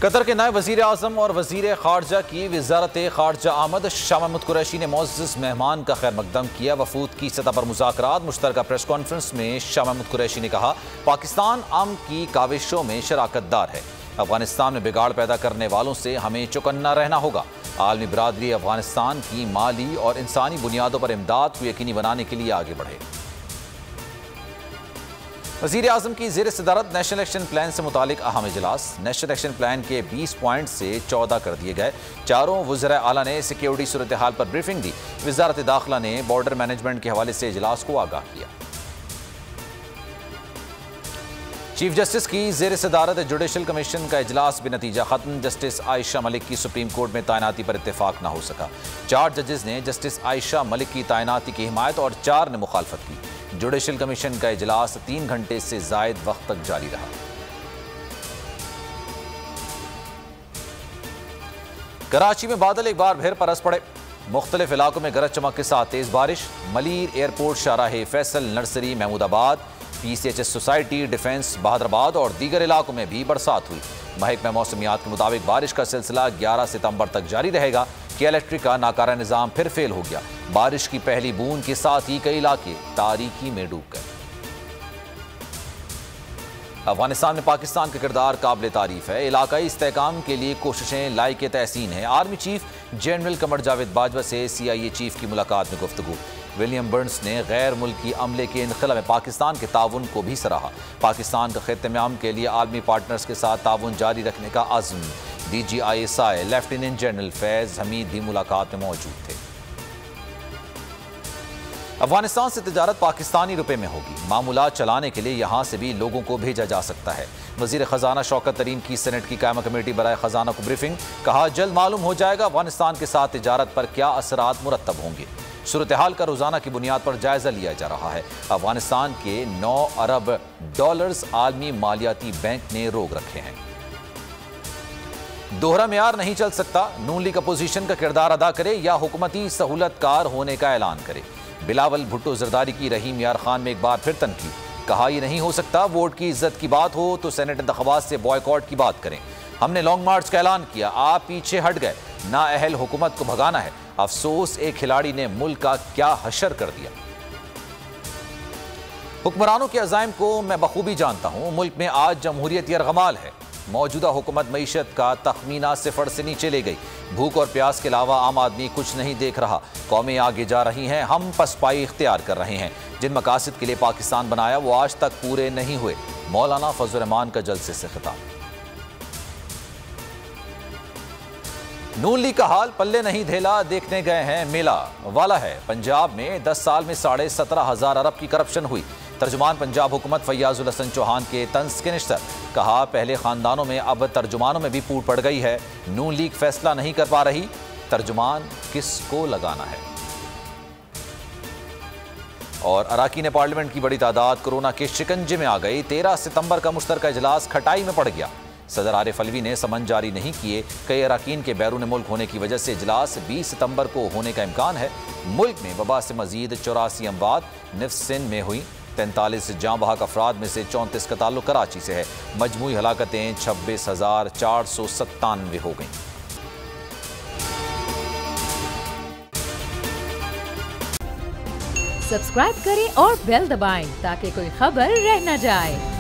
Qatar के नए वजीर आजम और वजीर खारजा की वजारत खारजा आमद शाह महमूद कुरैशी ने मोअज़्ज़ज़ मेहमान का खैर मकदम किया। वफूद की सतह पर मुज़ाकरात। मुश्तरका प्रेस कॉन्फ्रेंस में शाह महमूद कुरैशी ने कहा, पाकिस्तान अमन की काविशों में शराकतदार है। अफगानिस्तान में बिगाड़ पैदा करने वालों से हमें चौकन्ना रहना होगा। आलमी बिरादरी अफगानिस्तान की माली और इंसानी बुनियादों पर इमदाद को यकीनी बनाने के लिए आगे बढ़े। वज़ीर आज़म की ज़ेर सदारत नेशनल एक्शन प्लान से मुतालिक अहम इजलास। नेशनल एक्शन प्लान के 20 पॉइंट से 14 कर दिए गए। चारों वज़राए आला ने सिक्योरिटी सूरत हाल पर ब्रीफिंग दी। वज़ारत दाखिला ने बॉर्डर मैनेजमेंट के हवाले से इजलास को आगाह किया। चीफ जस्टिस की ज़ेर सदारत जुडिशल कमीशन का इजलास बेनतीजा खत्म। जस्टिस आयशा मलिक की सुप्रीम कोर्ट में तैनाती पर इत्तेफाक न हो सका। 4 जजेस ने जस्टिस आयशा मलिक की तैनाती की हिमायत और 4 ने मुखालफत की। जुडिशल कमीशन का इजलास 3 घंटे से जायद वक्त तक जारी रहा। कराची में बादल एक बार फिर बरस पड़े। मुख्तलिफ इलाकों में गरज चमक के साथ तेज बारिश। Malir airport, Shahrah Faisal, nursery, Mahmoodabad, PCHS society, defence, Bahadurabad और दीगर इलाकों में भी बरसात हुई। महकमा मौसमियात के मुताबिक बारिश का सिलसिला 11 सितंबर तक जारी रहेगा। इलेक्ट्रिक का नाकारा निज़ाम फिर फेल हो गया। बारिश की पहली बूंद के साथ ही कई इलाके तारीकी में डूब गए। अफगानिस्तान में पाकिस्तान का किरदार काबिल तारीफ है। इलाकाई इस्तेहकाम के लिए कोशिशें लायक तहसीन है। Army chief general Qamar Javed Bajwa से CIA चीफ की मुलाकात में गुफ्तगू। विलियम बर्न्स ने गैर मुल्की अमले के इनखला में पाकिस्तान के ताउन को भी सराहा। पाकिस्तान का खित्ते में अमन के लिए आलमी पार्टनर्स के साथ ताउन जारी रखने का अज़्म। DGISI लेफ्टिनेंट जनरल फैज़ हमीद भी मुलाकात में मौजूद थे। अफगानिस्तान से तिजारत पाकिस्तानी रुपए में होगी। मामूलात चलाने के लिए यहाँ से भी लोगों को भेजा जा सकता है। वज़ीर ख़जाना शौकत तरीन की सेनेट की कायमा कमेटी बराए ख़जाना को ब्रीफिंग। कहा, जल्द मालूम हो जाएगा अफगानिस्तान के साथ तिजारत पर क्या असरात मुरतब होंगे। सूरत हाल का रोज़ाना की बुनियाद पर जायजा लिया जा रहा है। अफगानिस्तान के 9 अरब डॉलर्स आलमी मालियाती बैंक ने रोक रखे हैं। दोहरा मेयार नहीं चल सकता। नून लीग अपोजिशन का किरदार अदा करे या हुकूमती सहूलतकार होने का ऐलान करे। बिलावल भुट्टो जरदारी की रहीम यार खान में एक बार फिर तनकीद। कहा, यह नहीं हो सकता। वोट की इज्जत की बात हो तो सेनेट इंतखाबात से बॉयकॉट की बात करें। हमने लॉन्ग मार्च का ऐलान किया, आप पीछे हट गए। नाअहल हुकूमत को भगाना है। अफसोस, एक खिलाड़ी ने मुल्क का क्या हशर कर दिया। हुक्मरानों के अज़ाइम को मैं बखूबी जानता हूं। मुल्क में आज जमहूरियत यरगमाल है। मौजूदा हुकूमत मईशत का तखमीना 0 से नीचे ले गई। भूख और प्यास के अलावा आम आदमी कुछ नहीं देख रहा। कौमें आगे जा रही हैं, हम पसपाई इख्तियार कर रहे हैं। जिन मकासद के लिए पाकिस्तान बनाया वो आज तक पूरे नहीं हुए। मौलाना फजल रहमान का जलसे से खिताब। नून लीग का हाल पल्ले नहीं धेला, देखने गए हैं मेला वाला है। पंजाब में 10 साल में 17,500 अरब की करप्शन हुई। तर्जुमान पंजाब हुकूमत फैयाजुल हसन चौहान के तंज के निश्तर। कहा, पहले खानदानों में अब तर्जुमानों में भी फूट पड़ गई है। नून लीग फैसला नहीं कर पा रही, तर्जुमान किसको लगाना है। और अराकीन पार्लियामेंट की बड़ी तादाद कोरोना के शिकंजे में आ गई। 13 सितंबर का मुश्तरका इजलास खटाई में पड़ गया। सदर आरिफ अलवी ने समन जारी नहीं किए। कई अराकीन के बैरून मुल्क होने की वजह से इजलास 20 सितंबर को होने का इम्कान है। मुल्क में वबा से मजीद 84 अमवात निफ्स सिंध में हुई। 43 जाँ बहक अफराद में से 34 का ताल्लुक कराची से है। मजमूई हलाकतें 26,497 हो गईं। सब्सक्राइब करें और बेल दबाएं ताकि कोई खबर रह न जाए।